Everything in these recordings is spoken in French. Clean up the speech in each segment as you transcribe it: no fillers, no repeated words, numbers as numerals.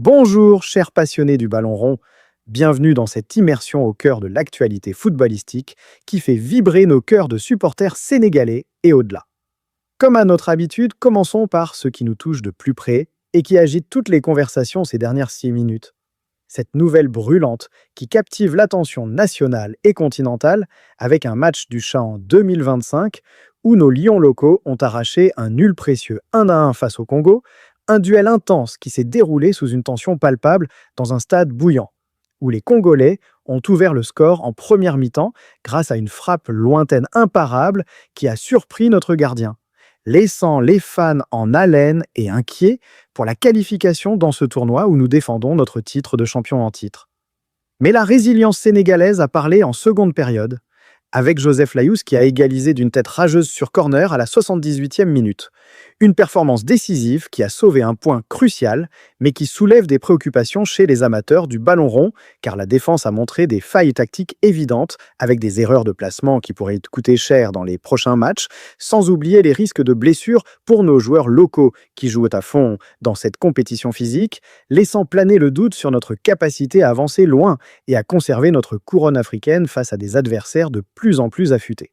Bonjour, chers passionnés du ballon rond. Bienvenue dans cette immersion au cœur de l'actualité footballistique qui fait vibrer nos cœurs de supporters sénégalais et au-delà. Comme à notre habitude, commençons par ce qui nous touche de plus près et qui agite toutes les conversations ces dernières 6 minutes. Cette nouvelle brûlante qui captive l'attention nationale et continentale avec un match du chat en 2025 où nos lions locaux ont arraché un nul précieux 1-1 face au Congo, un duel intense qui s'est déroulé sous une tension palpable dans un stade bouillant, où les Congolais ont ouvert le score en première mi-temps grâce à une frappe lointaine imparable qui a surpris notre gardien, laissant les fans en haleine et inquiets pour la qualification dans ce tournoi où nous défendons notre titre de champion en titre. Mais la résilience sénégalaise a parlé en seconde période, avec Joseph Layous qui a égalisé d'une tête rageuse sur corner à la 78e minute. Une performance décisive qui a sauvé un point crucial, mais qui soulève des préoccupations chez les amateurs du ballon rond, car la défense a montré des failles tactiques évidentes, avec des erreurs de placement qui pourraient coûter cher dans les prochains matchs, sans oublier les risques de blessures pour nos joueurs locaux qui jouent à fond dans cette compétition physique, laissant planer le doute sur notre capacité à avancer loin et à conserver notre couronne africaine face à des adversaires de plus en plus affûtés.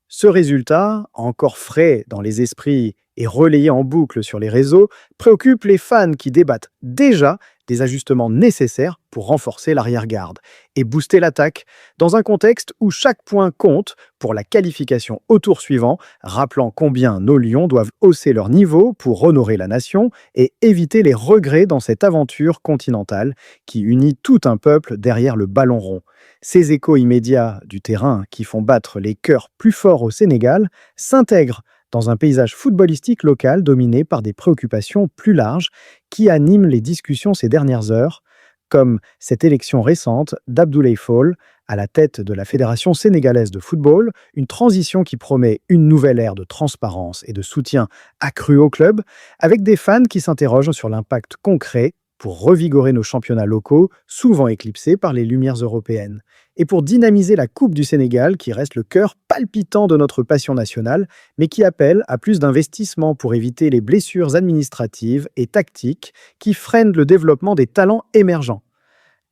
Ce résultat, encore frais dans les esprits et relayé en boucle sur les réseaux, préoccupe les fans qui débattent déjà des ajustements nécessaires pour renforcer l'arrière-garde et booster l'attaque, dans un contexte où chaque point compte pour la qualification au tour suivant, rappelant combien nos lions doivent hausser leur niveau pour honorer la nation et éviter les regrets dans cette aventure continentale qui unit tout un peuple derrière le ballon rond. Ces échos immédiats du terrain qui font battre les cœurs plus forts au Sénégal s'intègrent dans un paysage footballistique local dominé par des préoccupations plus larges qui animent les discussions ces dernières heures, comme cette élection récente d'Abdoulaye Fall à la tête de la Fédération sénégalaise de football, une transition qui promet une nouvelle ère de transparence et de soutien accru au club, avec des fans qui s'interrogent sur l'impact concret pour revigorer nos championnats locaux, souvent éclipsés par les lumières européennes, et pour dynamiser la Coupe du Sénégal qui reste le cœur palpitant de notre passion nationale, mais qui appelle à plus d'investissements pour éviter les blessures administratives et tactiques qui freinent le développement des talents émergents.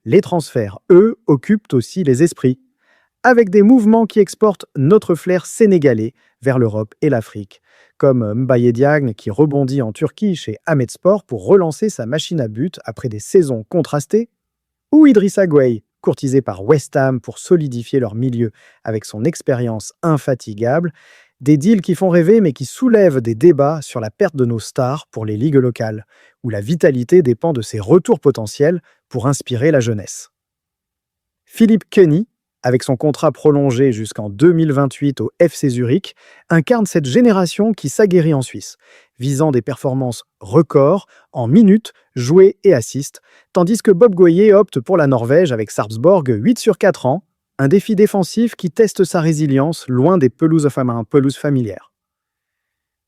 Les transferts, eux, occupent aussi les esprits, avec des mouvements qui exportent notre flair sénégalais vers l'Europe et l'Afrique, comme Mbaye Diagne qui rebondit en Turquie chez Ahmedspor pour relancer sa machine à but après des saisons contrastées, ou Idrissa Gueye, courtisé par West Ham pour solidifier leur milieu avec son expérience infatigable, des deals qui font rêver mais qui soulèvent des débats sur la perte de nos stars pour les ligues locales, où la vitalité dépend de ses retours potentiels pour inspirer la jeunesse. Philippe Kenny, avec son contrat prolongé jusqu'en 2028 au FC Zurich, incarne cette génération qui s'aguerrit en Suisse, visant des performances records en minutes, jouées et assists, tandis que Bob Goyer opte pour la Norvège avec Sarpsborg 8 sur 4 ans, un défi défensif qui teste sa résilience loin des pelouses familières.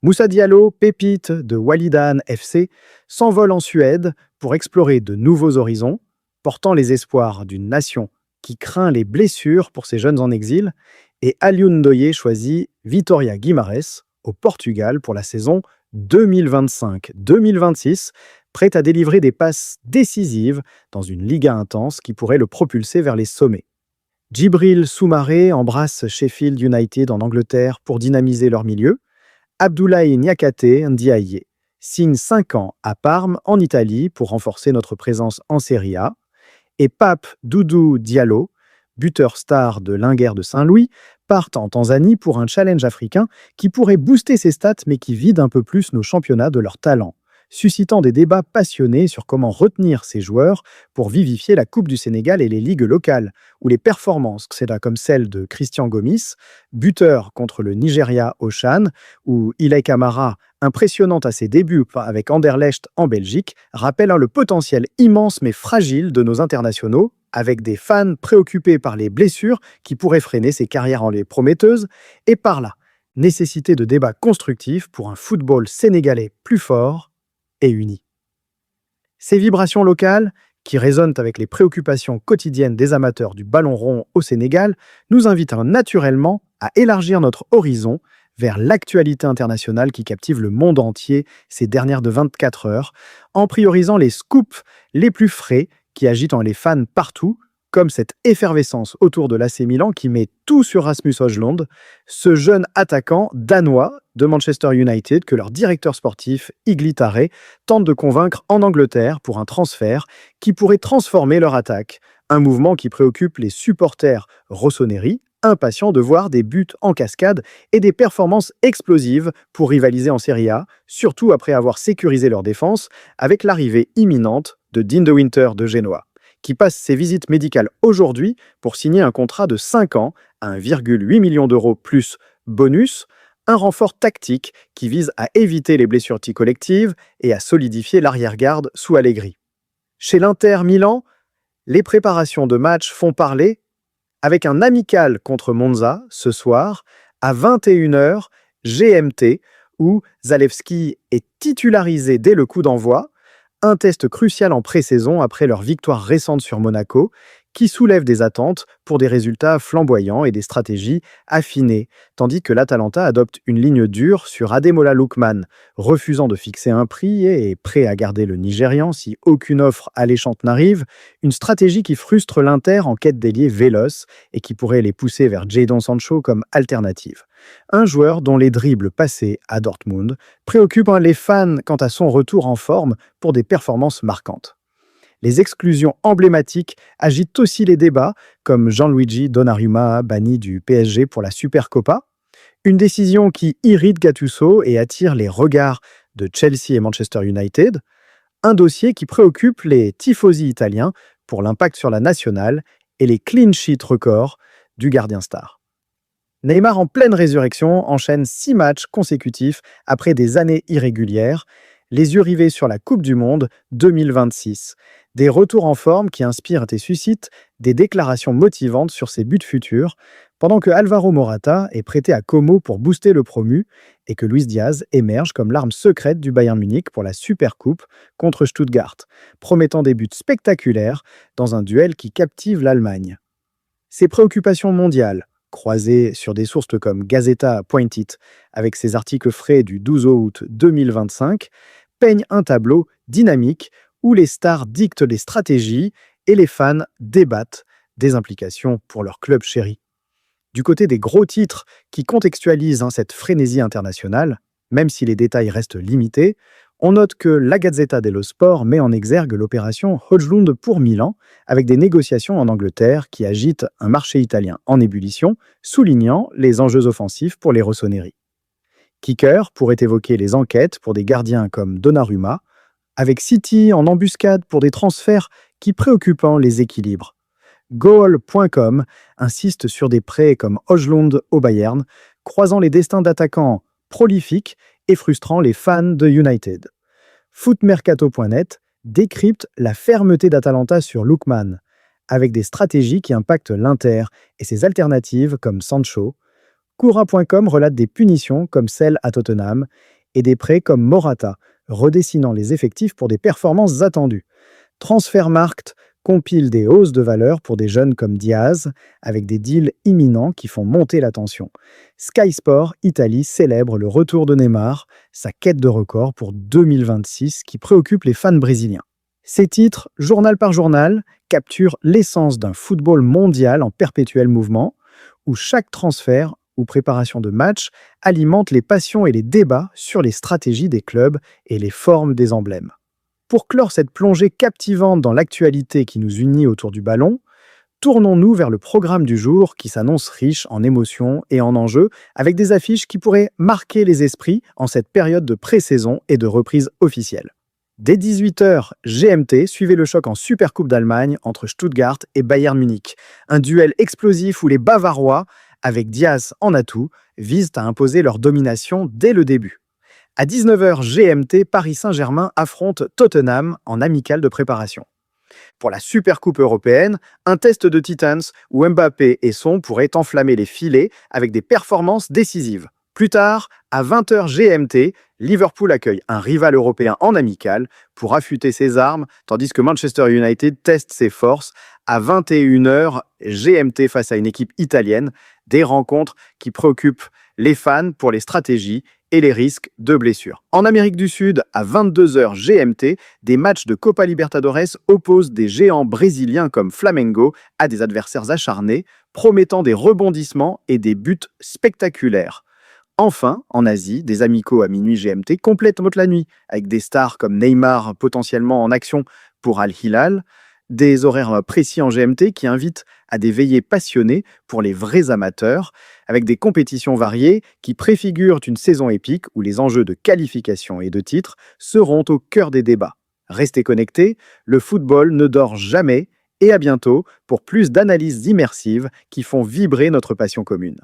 Moussa Diallo, pépite de Walidan FC, s'envole en Suède pour explorer de nouveaux horizons, portant les espoirs d'une nation qui craint les blessures pour ses jeunes en exil, et Alioune Ndoye choisit Vitória Guimarães au Portugal pour la saison 2025-2026, prêt à délivrer des passes décisives dans une Liga intense qui pourrait le propulser vers les sommets. Djibril Soumaré embrasse Sheffield United en Angleterre pour dynamiser leur milieu. Abdoulaye Niakate Ndiaye signe 5 ans à Parme en Italie pour renforcer notre présence en Serie A. Et Pape Doudou Diallo, buteur star de l'Inguer de Saint-Louis, partent en Tanzanie pour un challenge africain qui pourrait booster ses stats mais qui vide un peu plus nos championnats de leur talent, suscitant des débats passionnés sur comment retenir ces joueurs pour vivifier la Coupe du Sénégal et les ligues locales, où les performances comme celle de Christian Gomis, buteur contre le Nigeria au CHAN, ou Ilay Kamara, impressionnante à ses débuts avec Anderlecht en Belgique, rappellent le potentiel immense mais fragile de nos internationaux, avec des fans préoccupés par les blessures qui pourraient freiner ces carrières en les prometteuses, et par là, nécessité de débats constructifs pour un football sénégalais plus fort et uni. Ces vibrations locales, qui résonnent avec les préoccupations quotidiennes des amateurs du ballon rond au Sénégal, nous invitent naturellement à élargir notre horizon vers l'actualité internationale qui captive le monde entier ces dernières de 24 heures, en priorisant les scoops les plus frais qui agitent les fans partout, comme cette effervescence autour de l'AC Milan qui met tout sur Rasmus Højlund, ce jeune attaquant danois de Manchester United que leur directeur sportif, Igli Tare, tente de convaincre en Angleterre pour un transfert qui pourrait transformer leur attaque. Un mouvement qui préoccupe les supporters rossoneri, impatients de voir des buts en cascade et des performances explosives pour rivaliser en Serie A, surtout après avoir sécurisé leur défense avec l'arrivée imminente de Dean de Winter de Genoa, qui passe ses visites médicales aujourd'hui pour signer un contrat de 5 ans à 1,8 million d'euros plus bonus, un renfort tactique qui vise à éviter les blessures collectives et à solidifier l'arrière-garde sous Allegri. Chez l'Inter Milan, les préparations de match font parler avec un amical contre Monza ce soir à 21h GMT où Zalewski est titularisé dès le coup d'envoi, un test crucial en pré-saison après leur victoire récente sur Monaco qui soulève des attentes pour des résultats flamboyants et des stratégies affinées, tandis que l'Atalanta adopte une ligne dure sur Ademola Lookman, refusant de fixer un prix et prêt à garder le Nigérian si aucune offre alléchante n'arrive, une stratégie qui frustre l'Inter en quête d'ailier véloce et qui pourrait les pousser vers Jadon Sancho comme alternative. Un joueur dont les dribbles passés à Dortmund préoccupent les fans quant à son retour en forme pour des performances marquantes. Les exclusions emblématiques agitent aussi les débats, comme Gianluigi Donnarumma banni du PSG pour la Supercopa, une décision qui irrite Gattuso et attire les regards de Chelsea et Manchester United, un dossier qui préoccupe les tifosi italiens pour l'impact sur la nationale et les clean sheet records du gardien star. Neymar en pleine résurrection enchaîne 6 matchs consécutifs après des années irrégulières, les yeux rivés sur la Coupe du Monde 2026. Des retours en forme qui inspirent et suscitent des déclarations motivantes sur ses buts futurs, pendant que Alvaro Morata est prêté à Como pour booster le promu et que Luis Diaz émerge comme l'arme secrète du Bayern Munich pour la Supercoupe contre Stuttgart, promettant des buts spectaculaires dans un duel qui captive l'Allemagne. Ces préoccupations mondiales, croisées sur des sources comme Gazeta Pointit avec ses articles frais du 12 août 2025, peignent un tableau dynamique où les stars dictent les stratégies et les fans débattent des implications pour leur club chéri. Du côté des gros titres qui contextualisent cette frénésie internationale, même si les détails restent limités, on note que la Gazzetta dello Sport met en exergue l'opération Højlund pour Milan, avec des négociations en Angleterre qui agitent un marché italien en ébullition, soulignant les enjeux offensifs pour les rossoneri. Kicker pourrait évoquer les enquêtes pour des gardiens comme Donnarumma, avec City en embuscade pour des transferts qui préoccupent les équilibres. Goal.com insiste sur des prêts comme Højlund au Bayern, croisant les destins d'attaquants prolifiques et frustrant les fans de United. Footmercato.net décrypte la fermeté d'Atalanta sur Lookman, avec des stratégies qui impactent l'Inter et ses alternatives comme Sancho. Cura.com relate des punitions comme celles à Tottenham et des prêts comme Morata, redessinant les effectifs pour des performances attendues. Transfermarkt compile des hausses de valeur pour des jeunes comme Diaz, avec des deals imminents qui font monter la tension. Sky Sport Italie célèbre le retour de Neymar, sa quête de record pour 2026 qui préoccupe les fans brésiliens. Ces titres, journal par journal, capturent l'essence d'un football mondial en perpétuel mouvement, où chaque transfert ou préparation de match alimente les passions et les débats sur les stratégies des clubs et les formes des emblèmes. Pour clore cette plongée captivante dans l'actualité qui nous unit autour du ballon, tournons-nous vers le programme du jour qui s'annonce riche en émotions et en enjeux, avec des affiches qui pourraient marquer les esprits en cette période de pré-saison et de reprise officielle. Dès 18h GMT, suivez le choc en Supercoupe d'Allemagne entre Stuttgart et Bayern Munich. Un duel explosif où les Bavarois, avec Diaz en atout, visent à imposer leur domination dès le début. À 19h GMT, Paris Saint-Germain affronte Tottenham en amical de préparation. Pour la Supercoupe européenne, un test de Titans où Mbappé et Son pourraient enflammer les filets avec des performances décisives. Plus tard, à 20h GMT, Liverpool accueille un rival européen en amical pour affûter ses armes, tandis que Manchester United teste ses forces à 21h GMT face à une équipe italienne. Des rencontres qui préoccupent les fans pour les stratégies et les risques de blessures. En Amérique du Sud, à 22h GMT, des matchs de Copa Libertadores opposent des géants brésiliens comme Flamengo à des adversaires acharnés, promettant des rebondissements et des buts spectaculaires. Enfin, en Asie, des amicaux à minuit GMT complètent la nuit, avec des stars comme Neymar potentiellement en action pour Al Hilal, des horaires précis en GMT qui invitent à des veillées passionnées pour les vrais amateurs, avec des compétitions variées qui préfigurent une saison épique où les enjeux de qualification et de titres seront au cœur des débats. Restez connectés, le football ne dort jamais et à bientôt pour plus d'analyses immersives qui font vibrer notre passion commune.